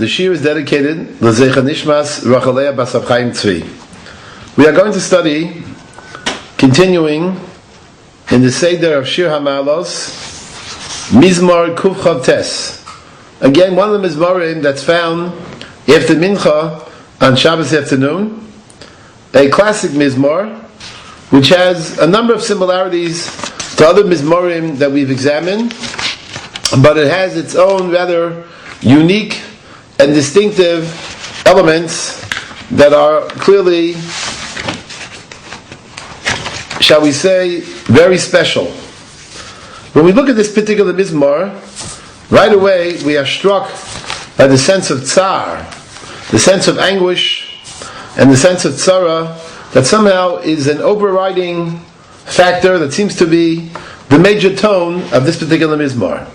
The shiur is dedicated L'Zeicha Nishmas Rachalea Bas Rab Chaim Tzvi. We are going to study, continuing in the Seder of Shir Hamaalot, Mizmor Kuf Chav Tes. Again, one of the Mizmorim that's found after Mincha on Shabbos afternoon, a classic Mizmor, which has a number of similarities to other Mizmorim that we've examined, but it has its own rather unique and distinctive elements that are clearly, shall we say, very special. When we look at this particular Mizmor, right away we are struck by the sense of tsar, the sense of anguish, and the sense of tzara that somehow is an overriding factor that seems to be the major tone of this particular Mizmor.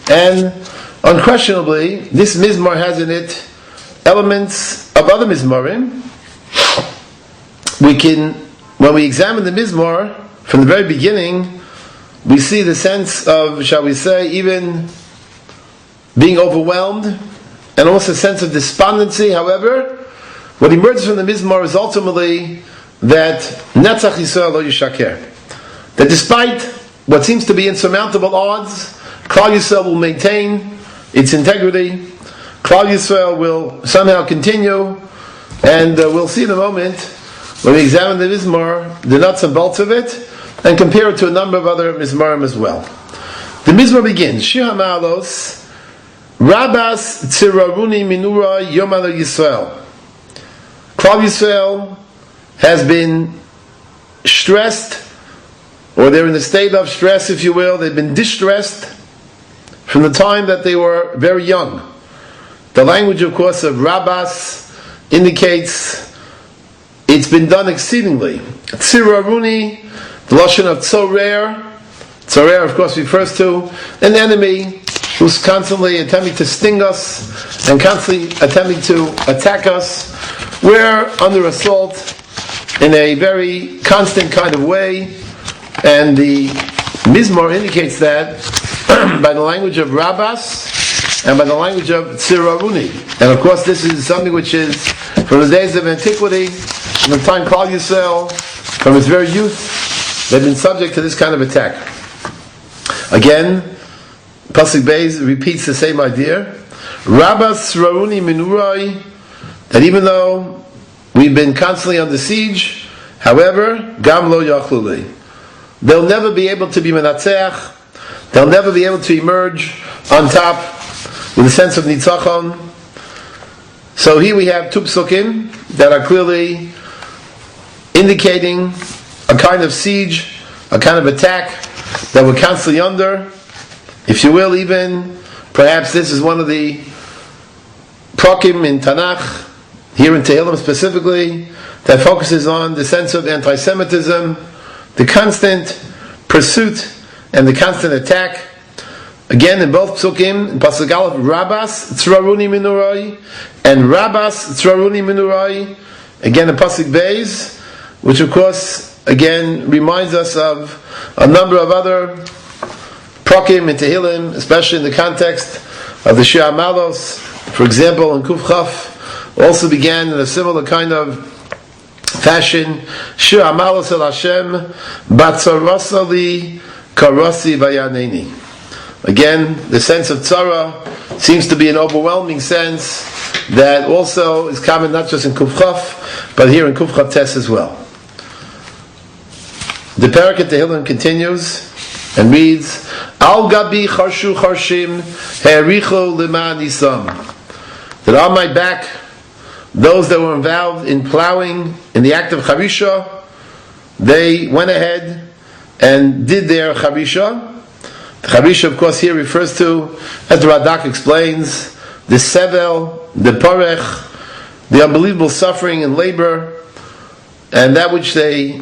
And unquestionably, this Mizmor has in it elements of other Mizmorim. When we examine the Mizmor from the very beginning, we see the sense of, shall we say, even being overwhelmed, and also a sense of despondency. However, what emerges from the Mizmor is ultimately that Netzach Yisrael lo yishaker, that despite what seems to be insurmountable odds, Klal Yisrael will maintain its integrity. Klal Yisrael will somehow continue, and we'll see in a moment when we examine the Mizmor, the nuts and bolts of it, and compare it to a number of other Mizmorim as well. The Mizmor begins, Shir Hamaalot, Rabas Tziraruni Minura Yom Al Yisrael. Klal Yisrael has been stressed, or they're in a state of stress, if you will. They've been distressed from the time that they were very young. The language, of course, of Rabas indicates it's been done exceedingly. Tziraruni, the lashon of tzorer. Tzorer, of course, refers to an enemy who's constantly attempting to sting us and constantly attempting to attack us. We're under assault in a very constant kind of way, and the Mizmor indicates that by the language of Rabas and by the language of Tziraruni. And of course, this is something which is from the days of antiquity, from the time Klal Yisrael, from its very youth, they've been subject to this kind of attack. Again, Pasuk Beis repeats the same idea. Rabas Tziraruni Minurai, that even though we've been constantly under siege, however, Gam Lo Yachluli, they'll never be able to be menatzeach, they'll never be able to emerge on top with a sense of nitzachon. So here we have two psukim that are clearly indicating a kind of siege, a kind of attack that we're constantly under. If you will, even perhaps this is one of the perakim in Tanakh, here in Tehillim specifically, that focuses on the sense of anti-Semitism, the constant pursuit and the constant attack. Again, in both psukim, in Pasuk Aleph, Rabas Tziraruni Minurai, and Rabas Tziraruni Minurai, again in Pasuk Beis, which of course, again, reminds us of a number of other perakim in Tehillim, especially in the context of the Shir Hamaalot. For example, in Kuf Chaf, also began in a similar kind of fashion, Shir Hamaalot El Hashem, Batzarasali Karasi Vayaneni. Again, the sense of tzara seems to be an overwhelming sense that also is common not just in Kuf Chaf, but here in Kuf Chaf Tes as well. The Perek in Tehillim continues and reads, Al Gabi Charshu Charshim Hericho Leman Isam. That on my back, those that were involved in plowing in the act of Charisha, they went ahead and did their Charisha. The Charisha, of course, here refers to, as the Radak explains, the Sevel, the Perek, the unbelievable suffering and labor, and that which they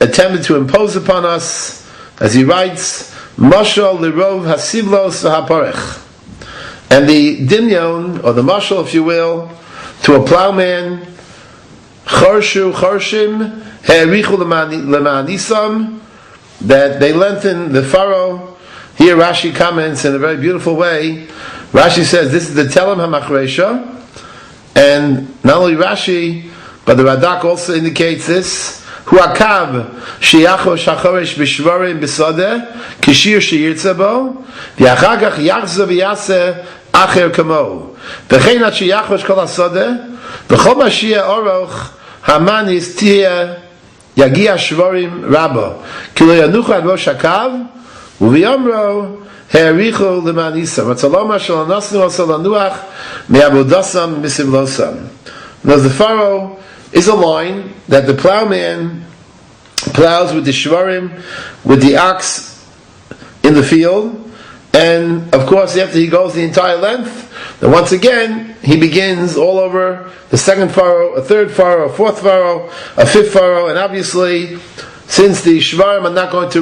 attempted to impose upon us, as he writes, Mashal Lirov Hasivlos HaParech. And the Dinyon, or the mashal, if you will, to a plowman, Charshu Charshim Herichu Lemanisam, that they lengthen the furrow. Here Rashi comments in a very beautiful way Rashi says this is the Tehillim HaMachresha, and not only Rashi, but the Radak also indicates this. Hu akav sheyacho shachoresh b'shvarim b'sadeh kishir sheyirtza bo v'achar kach yachzor v'yaseh acher kamo v'chein at sheyachosh kol hasadeh v'chol mashiach oroch hamanis tiyeh yagia shvarim rabba ki lo yanuchu ad rosh hakav u'v'yomro ha'erichu l'man isa v'tzaloma shel anasnu asal anuach me'avodasam misivlosam. Now the Pharaoh is a line that the plowman plows with the shvarim, with the ox in the field, and of course after he goes the entire length, then once again he begins all over the second furrow, a third furrow, a fourth furrow, a fifth furrow, and obviously since the shvarim are not going to